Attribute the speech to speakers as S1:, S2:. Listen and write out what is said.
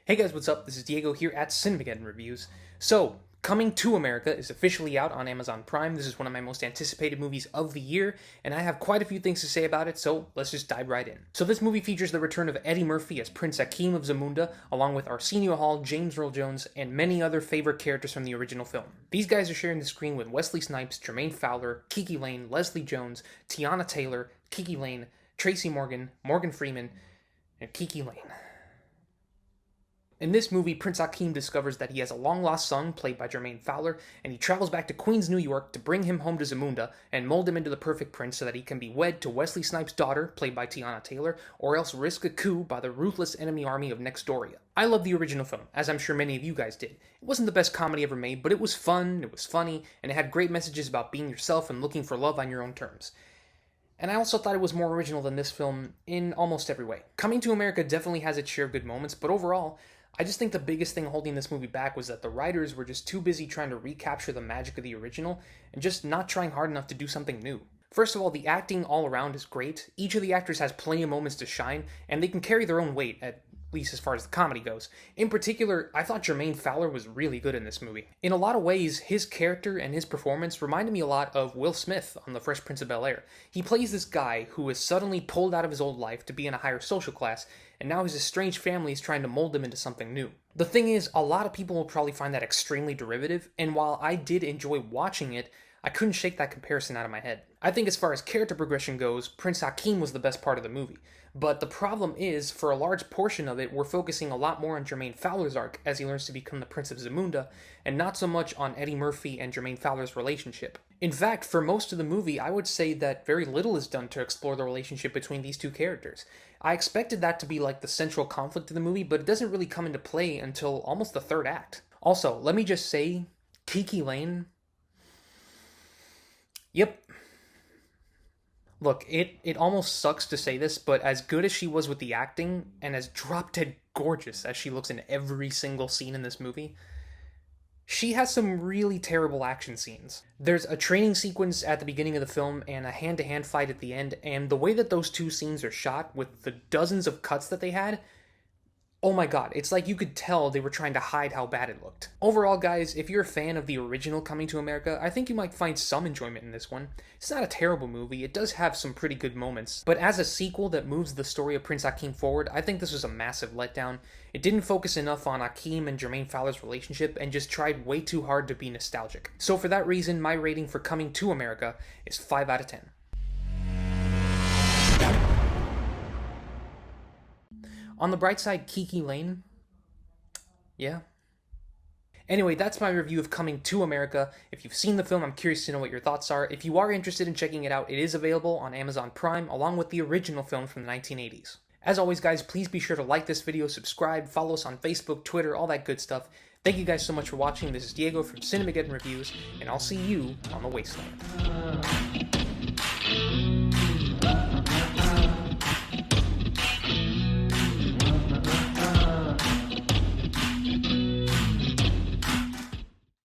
S1: Hey guys, what's up? This is Diego here at Cinemageddon Reviews. So, Coming to America is officially out on Amazon Prime. This is one of my most anticipated movies of the year, and I have quite a few things to say about it, so let's just dive right in. So this movie features the return of Eddie Murphy as Prince Akeem of Zamunda, along with Arsenio Hall, James Earl Jones, and many other favorite characters from the original film. These guys are sharing the screen with Wesley Snipes, Jermaine Fowler, Kiki Lane, Leslie Jones, Tiana Taylor, Kiki Lane, Tracy Morgan, Morgan Freeman, and Kiki Lane. In this movie, Prince Akeem discovers that he has a long-lost son, played by Jermaine Fowler, and he travels back to Queens, New York to bring him home to Zamunda and mold him into the perfect prince so that he can be wed to Wesley Snipes' daughter, played by Tiana Taylor, or else risk a coup by the ruthless enemy army of Nextdoria. I love the original film, as I'm sure many of you guys did. It wasn't the best comedy ever made, but it was fun, it was funny, and it had great messages about being yourself and looking for love on your own terms. And I also thought it was more original than this film in almost every way. Coming to America definitely has its share of good moments, but overall, I just think the biggest thing holding this movie back was that the writers were just too busy trying to recapture the magic of the original and just not trying hard enough to do something new. First of all, the acting all around is great. Each of the actors has plenty of moments to shine, and they can carry their own weight, at least as far as the comedy goes. In particular, I thought Jermaine Fowler was really good in this movie. In a lot of ways, his character and his performance reminded me a lot of Will Smith on The Fresh Prince of Bel-Air. He plays this guy who is suddenly pulled out of his old life to be in a higher social class, and now his estranged family is trying to mold him into something new. The thing is, a lot of people will probably find that extremely derivative, and while I did enjoy watching it, I couldn't shake that comparison out of my head. I think as far as character progression goes, Prince Akeem was the best part of the movie. But the problem is, for a large portion of it, we're focusing a lot more on Jermaine Fowler's arc as he learns to become the Prince of Zamunda, and not so much on Eddie Murphy and Jermaine Fowler's relationship. In fact, for most of the movie, I would say that very little is done to explore the relationship between these two characters. I expected that to be like the central conflict of the movie, but it doesn't really come into play until almost the third act. Also, let me just say, Kiki Lane... Yep. Look, it almost sucks to say this, but as good as she was with the acting, and as drop-dead gorgeous as she looks in every single scene in this movie, she has some really terrible action scenes. There's a training sequence at the beginning of the film and a hand-to-hand fight at the end, and the way that those two scenes are shot, with the dozens of cuts that they had, oh my god, it's like you could tell they were trying to hide how bad it looked. Overall, guys, if you're a fan of the original Coming to America, I think you might find some enjoyment in this one. It's not a terrible movie, it does have some pretty good moments, but as a sequel that moves the story of Prince Akeem forward, I think this was a massive letdown. It didn't focus enough on Akeem and Jermaine Fowler's relationship and just tried way too hard to be nostalgic. So for that reason, my rating for Coming to America is 5 out of 10. On the bright side, Kiki Lane. Yeah. Anyway, that's my review of Coming to America. If you've seen the film, I'm curious to know what your thoughts are. If you are interested in checking it out, it is available on Amazon Prime, along with the original film from the 1980s. As always, guys, please be sure to like this video, subscribe, follow us on Facebook, Twitter, all that good stuff. Thank you guys so much for watching. This is Diego from Cinemageddon Reviews, and I'll see you on the wasteland.